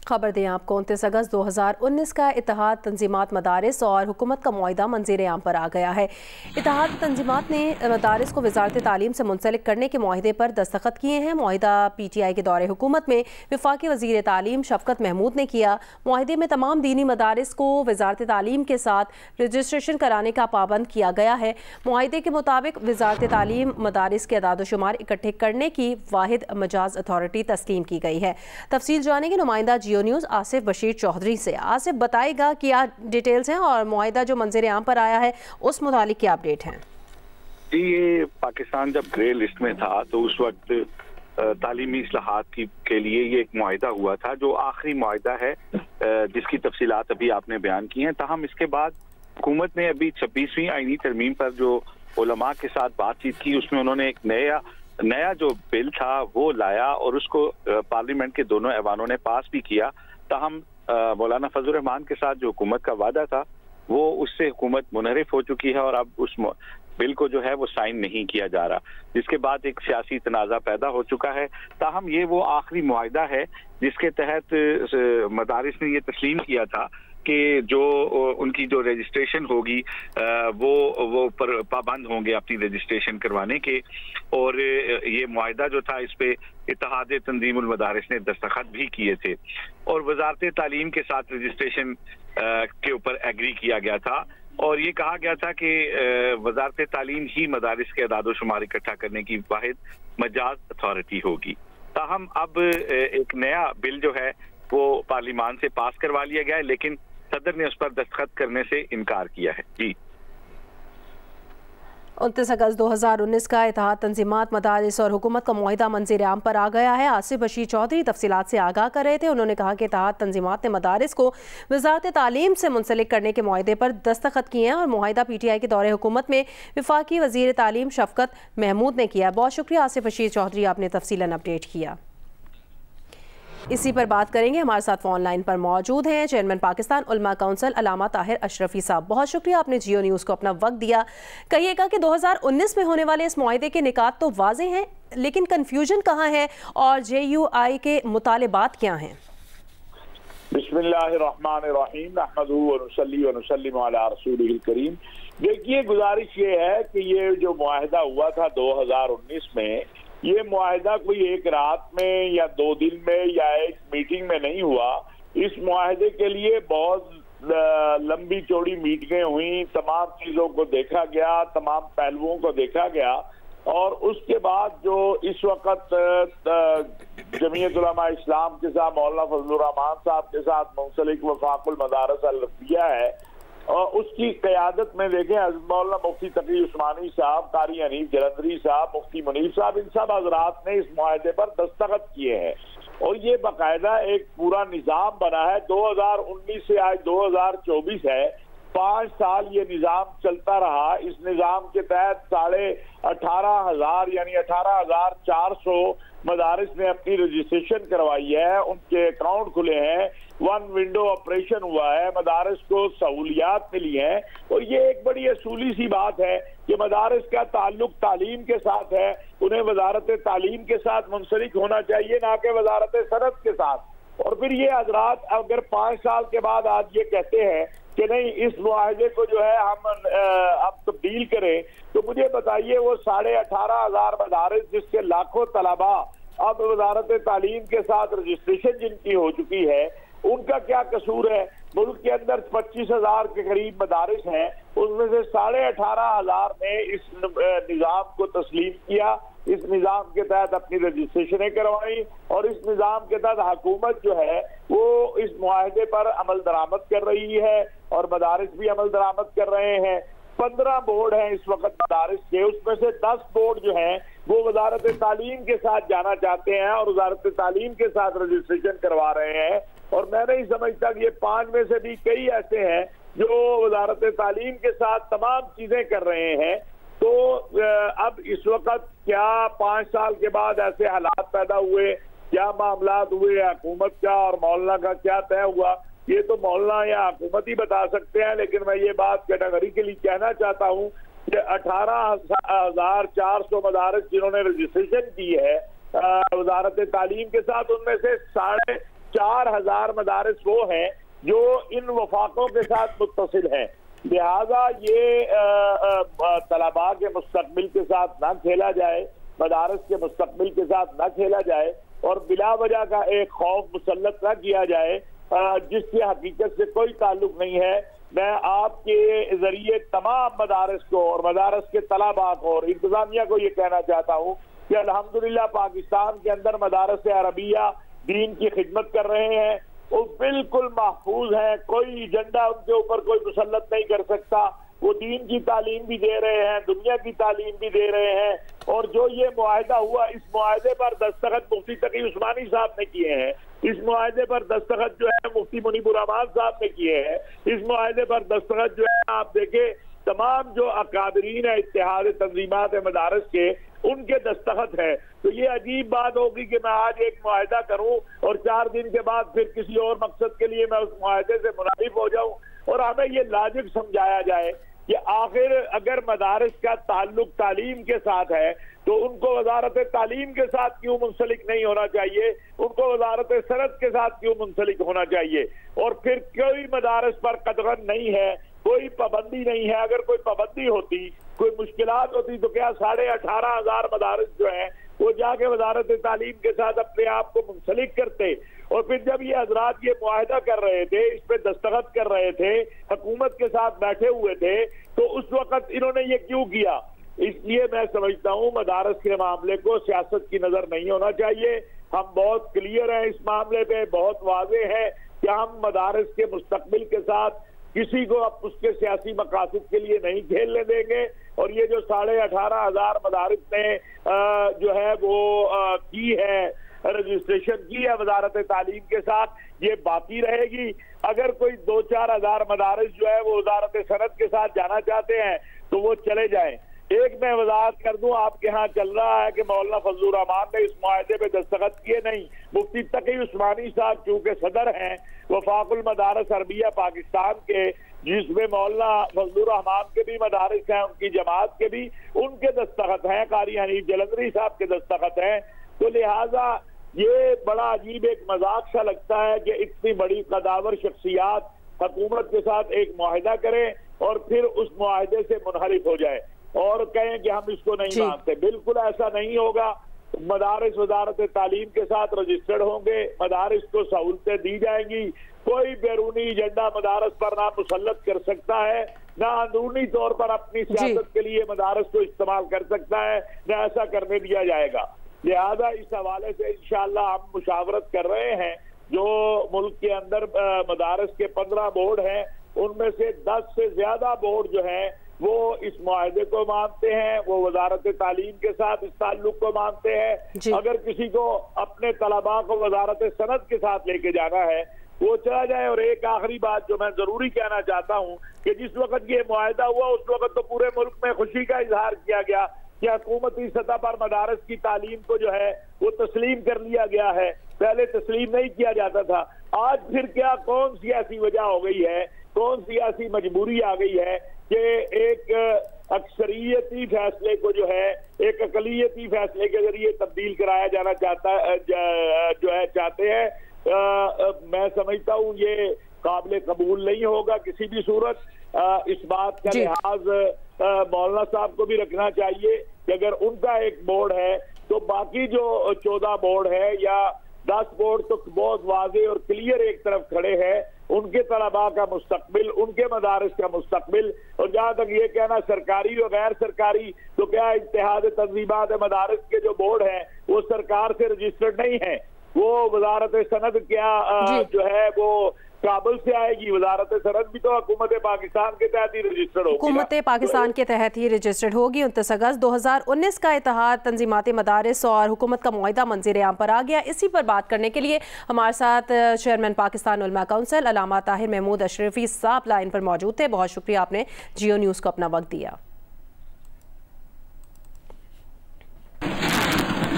खबर दें आपको 29 अगस्त 2019 का इत्तेहाद तंजीमात मदारिस और हुकूमत का मुआहिदा मंज़ीर आम पर आ गया है। इत्तेहाद तंजीमात ने मदारिस को वजारत तालीम से मुंसलिक करने के मुआहिदे पर दस्तखत किए हैं। मुआहिदा PTI के दौरे हुकूमत में वफाकी वज़ीर तालीम शफकत महमूद ने किया। मुआहिदे में तमाम दीनी मदारिस को वजारत तालीम के साथ रजिस्ट्रेशन कराने का पाबंद किया गया है। मुआहिदे के मुताबिक वजारत तालीम मदारिस के अदाद-ओ-शुमार इकट्ठे करने की वाहिद मजाज अथॉरिटी तस्लीम की गई है। तफसील जानेंगे नुमाइंदा जियो न्यूज़ आसिफ बशीर चौधरी से। आसिफ बताएगा क्या डिटेल्स हैं और मुआहिदा जो मंजर आम पर आया है उस मुतालिक क्या अपडेट हैं? जी, ये पाकिस्तान जब ग्रे लिस्ट में था तो उस वक्त तालीमी इस्लाहात के लिए ये एक मुआहिदा हुआ था जो आखिरी मुआहिदा है जिसकी तफसीलात अभी आपने बयान की हैं। ताहम इसके बाद हुकूमत ने अभी 26वीं आईनी तरमीम पर जो उलमा के साथ बातचीत की उसमें उन्होंने एक नया जो बिल था वो लाया और उसको पार्लियामेंट के दोनों ऐवानों ने पास भी किया। ताहम मौलाना फजल रहमान के साथ जो हुकूमत का वादा था वो उससे हुकूमत मुनहरिफ हो चुकी है और अब उस बिल को जो है वो साइन नहीं किया जा रहा, जिसके बाद एक सियासी तनाज़ा पैदा हो चुका है। ताहम ये वो आखिरी मुआहिदा है जिसके तहत मदारिस ने ये तस्लीम किया था कि जो उनकी जो रजिस्ट्रेशन होगी वो पर पाबंद होंगे अपनी रजिस्ट्रेशन करवाने के। और ये मुआहिदा जो था इस पे इत्तेहाद तंजीमुल मदारिस ने दस्तखत भी किए थे और वजारत तालीम के साथ रजिस्ट्रेशन के ऊपर एग्री किया गया था और ये कहा गया था कि वजारत तालीम ही मदारिस के अदाद-ओ-शुमार इकट्ठा करने की वाहिद मजाज अथॉरिटी होगी। ताहम अब एक नया बिल जो है वो पार्लियामान से पास करवा लिया गया है लेकिन सदर ने उस पर दस्तखत करने से इनकार किया है। जी, 29 अगस्त 2019 का इत्तेहाद तंजीमात मदारिस और हुकूमत का मुआहिदा मंज़ीर आम पर आ गया है। आसिफ बशीर चौधरी तफसीलात से आगाह कर रहे थे। उन्होंने कहा कि इत्तेहाद तंजीमात ने मदारिस को वजारत तालीम से मुंसलिक करने के मुआहिदे पर दस्तखत किए हैं और मुआहिदा PTI के दौरे हुकूमत में वफाकी वज़ीर तालीम शफकत महमूद ने किया। बहुत शुक्रिया आसिफ बशीर चौधरी, आपने तफसीलन अपडेट किया। इसी पर बात करेंगे, हमारे साथ फोन लाइन पर मौजूद हैं चेयरमैन पाकिस्तान उलमा काउंसिल अल्लामा ताहिर अशरफी साहब। बहुत शुक्रिया, आपने जियो न्यूज़ को अपना वक्त दिया। कहिएगा कि 2019 में होने वाले इस मुआहिदे के निकात तो वाज़े हैं लेकिन कन्फ्यूजन कहाँ है और JUI के मुतालिबात क्या हैं? बिस्मिल्लाहिर्रहमानिर्रहीम, नहमदुहु व नुसल्ली व नुसल्लिमु अला रसूलिहिल करीम। देखिए, गुजारिश ये है कि ये जो मुआहिदा हुआ था 2019 में, ये मुआहिदा कोई एक रात में या 2 दिन में या एक मीटिंग में नहीं हुआ। इस मुआहिदे के लिए बहुत लंबी चौड़ी मीटिंगें हुई, तमाम चीजों को देखा गया, तमाम पहलुओं को देखा गया और उसके बाद जो इस वक्त जमीयत उलमा इस्लाम के साथ मौलाना फजल रहमान साहब के साथ मुंसलिक वफाकुल मदारिस अल रफ़िया है और उसकी क़यादत में देखें मौलाना मुफ्ती तकी उस्मानी साहब, कारी हनीफ जलंधरी साहब, मुफ्ती मुनीर साहब, इन सब हजरात ने इस मुआहिदे पर दस्तखत किए हैं और ये बाकायदा एक पूरा निज़ाम बना है। 2019 से आज 2024 है, 5 साल ये निज़ाम चलता रहा। इस निज़ाम के तहत 18,500 यानी 18,400 मदारिस ने अपनी रजिस्ट्रेशन करवाई है, उनके अकाउंट खुले हैं, 1 विंडो ऑपरेशन हुआ है, मदारिस को सहूलियात मिली हैं और ये एक बड़ी असूली सी बात है कि मदारिस का ताल्लुक तालीम के साथ है, उन्हें वजारत तालीम के साथ मुंसलिक होना चाहिए ना कि वजारत सनत के साथ। और फिर ये हजरात अगर 5 साल के बाद आज ये कहते हैं कि नहीं इस मुआहिदे को जो है हम तब्दील करें, तो मुझे बताइए वो 18,500 मदारिस जिसके लाखों तलबा अब वजारत तालीम के साथ रजिस्ट्रेशन जिनकी हो चुकी है, उनका क्या कसूर है? मुल्क के अंदर 25,000 के करीब मदारिस हैं, उसमें से 18,500 ने इस निज़ाम को तस्लीम किया, इस निज़ाम के तहत अपनी रजिस्ट्रेशनें करवाई और इस निज़ाम के तहत हुकूमत जो है वो इस मुआहिदे पर अमल दरामद कर रही है और मदारिस भी अमल दरामद कर रहे हैं। 15 बोर्ड हैं इस वक्त मदारिस के, उसमें से 10 बोर्ड जो हैं वो वजारत तालीम के साथ जाना चाहते हैं और वजारत तालीम के साथ रजिस्ट्रेशन करवा रहे हैं और मैं नहीं समझता कि ये 5 में से भी कई ऐसे हैं जो वजारत तालीम के साथ तमाम चीजें कर रहे हैं। तो अब इस वक्त क्या 5 साल के बाद ऐसे हालात पैदा हुए, क्या मामलात हुए, हुकूमत का और मौलाना का क्या तय हुआ, ये तो मौलाना या हुकूमत ही बता सकते हैं। लेकिन मैं ये बात कैटेगरिकली कहना चाहता हूँ कि 18,400 मदारिस जिन्होंने रजिस्ट्रेशन की है वजारत तालीम के साथ, उनमें से 4000 मदारिस वो हैं जो इन वफाकों के साथ मुत्तसिल हैं। लिहाजा ये तलबा के मुस्तकबिल के साथ ना खेला जाए, मदारस के मुस्तकबिल के साथ ना खेला जाए और बिला वजह का एक खौफ मुसल्लत ना किया जाए जिससे हकीकत से कोई ताल्लुक नहीं है। मैं आपके जरिए तमाम मदारस को और मदारस के तलबा को और इंतजामिया को ये कहना चाहता हूँ कि अल्हम्दुलिल्लाह पाकिस्तान के अंदर मदारस अरबिया दीन की खिदमत कर रहे हैं, वो बिल्कुल महफूज हैं, कोई एजेंडा उनके ऊपर कोई मुसल्लत नहीं कर सकता। वो दीन की तालीम भी दे रहे हैं, दुनिया की तालीम भी दे रहे हैं। और जो ये मुआहदा हुआ, इस मुआहदे पर दस्तखत मुफ्ती तकी उस्मानी साहब ने किए हैं, इस मुआहदे पर दस्तखत जो है मुफ्ती मुनीबुर रहमान साहब ने किए हैं, इस मुआहदे पर दस्तखत जो है आप देखें तमाम जो अकादरीन है इत्तेहाद तंजीमात मदारस के, उनके दस्तखत है। तो ये अजीब बात होगी कि मैं आज एक मुआहदा करूं और 4 दिन के बाद फिर किसी और मकसद के लिए मैं उस मुआहदे से मुनाफिक हो जाऊं। और हमें ये लाजिक समझाया जाए कि आखिर अगर मदारस का ताल्लुक तालीम के साथ है तो उनको वजारत तालीम के साथ क्यों मुंसलिक नहीं होना चाहिए, उनको वजारत सनत के साथ क्यों मुंसलिक होना चाहिए। और फिर कोई मदारस पर कदगन नहीं है, कोई पाबंदी नहीं है। अगर कोई पाबंदी होती, कोई मुश्किलात होती तो क्या 18,500 मदारस जो है वो जाके वजारत तालीम के साथ अपने आप को मुंसलिक करते। और फिर जब ये हजरात ये मुआहदा कर रहे थे, इस पे दस्तखत कर रहे थे, हुकूमत के साथ बैठे हुए थे, तो उस वक्त इन्होंने ये क्यों किया। इसलिए मैं समझता हूँ मदारस के मामले को सियासत की नजर नहीं होना चाहिए। हम बहुत क्लियर हैं इस मामले पे, बहुत वाजे है कि हम मदारस के मुस्तकबिल के साथ किसी को अब उसके सियासी मकासद के लिए नहीं खेलने देंगे। और ये जो 18,500 मदारिस ने जो है वो की है, रजिस्ट्रेशन की है वजारत तालीम के साथ, ये बाकी रहेगी। अगर कोई 2-4 हज़ार मदारिस जो है वो वजारत सनत के साथ जाना चाहते हैं तो वो चले जाएं। एक मैं वजाहत कर दूं, आपके यहाँ चल रहा है कि मौलाना फजलुर रहमान ने इस मुआहदे पे दस्तखत किए नहीं, मुफ्ती तकी उस्मानी साहब चूंकि सदर हैं वफाकुल मदारस अरबिया पाकिस्तान के, जिसमें मौलाना फजलुर रहमान के भी मदारिस हैं, उनकी जमात के भी, उनके दस्तखत हैं, कारी हनीफ जलंधरी साहब के दस्तखत हैं। तो लिहाजा ये बड़ा अजीब एक मजाक सा लगता है कि इतनी बड़ी कदावर शख्सियात हुकूमत के साथ एक मुआहदा करें और फिर उस मुआहदे से मुनहरिफ हो जाए और कहें कि हम इसको नहीं मानते। बिल्कुल ऐसा नहीं होगा। मदारिस वजारत तालीम के साथ रजिस्टर्ड होंगे, मदारिस को सहूलतें दी जाएंगी, कोई बैरूनी एजेंडा मदारस पर ना मुसल्लत कर सकता है, ना अंदरूनी तौर पर अपनी सियासत के लिए मदारस को इस्तेमाल कर सकता है, ना ऐसा करने दिया जाएगा। लिहाजा इस हवाले से इंशाअल्लाह हम मुशावरत कर रहे हैं। जो मुल्क के अंदर मदारस के 15 बोर्ड हैं, उनमें से 10 से ज्यादा बोर्ड जो हैं वो इस मुआहदे को मानते हैं, वो वजारत तालीम के साथ इस ताल्लुक को मानते हैं। अगर किसी को अपने तलबा को वजारत सनत के साथ लेके जाना है वो चला जाए। और एक आखिरी बात जो मैं जरूरी कहना चाहता हूँ कि जिस वक्त ये मुआहदा हुआ उस वक्त तो पूरे मुल्क में खुशी का इजहार किया गया कि हुकूमती सतह पर मदारस की तालीम को जो है वो तस्लीम कर लिया गया है, पहले तस्लीम नहीं किया जाता था। आज फिर क्या, कौन सी ऐसी वजह हो गई है, कौन सी ऐसी मजबूरी आ गई है कि एक अक्सरियती फैसले को जो है एक अकलियती फैसले के जरिए तब्दील कराया जाना चाहते हैं। मैं समझता हूँ ये काबिल कबूल नहीं होगा किसी भी सूरत। इस बात का लिहाज मौलाना साहब को भी रखना चाहिए कि अगर उनका एक बोर्ड है तो बाकी जो 14 बोर्ड है या 10 बोर्ड तो बहुत वाज़ेह और क्लियर एक तरफ खड़े हैं, उनके तलबा का मुस्तकबिल, उनके मदारिस का मुस्तकबिल। और जहाँ तक ये कहना सरकारी और गैर सरकारी, तो क्या इत्तेहाद तंजीमात मदारिस के जो बोर्ड हैं वो सरकार से रजिस्टर्ड नहीं है, वो वजारत सनद क्या जो है वो काबुल से आएगी। वजारत सनद भी तो हुकूमत पाकिस्तान के तहत ही रजिस्टर्ड होगी, हुकूमत पाकिस्तान के तहत ही रजिस्टर्ड होगी। 29 अगस्त 2019 का इत्तेहाद तंजीमात मदारिस और हुकूमत का मुआहदा मंजूर आम पर आ गया। इसी पर बात करने के लिए हमारे साथ चेयरमैन पाकिस्तान उलमा काउंसिल अल्लामा ताहिर महमूद अशरफी साहब लाइन पर मौजूद थे। बहुत शुक्रिया, आपने जियो न्यूज़ को अपना वक्त दिया।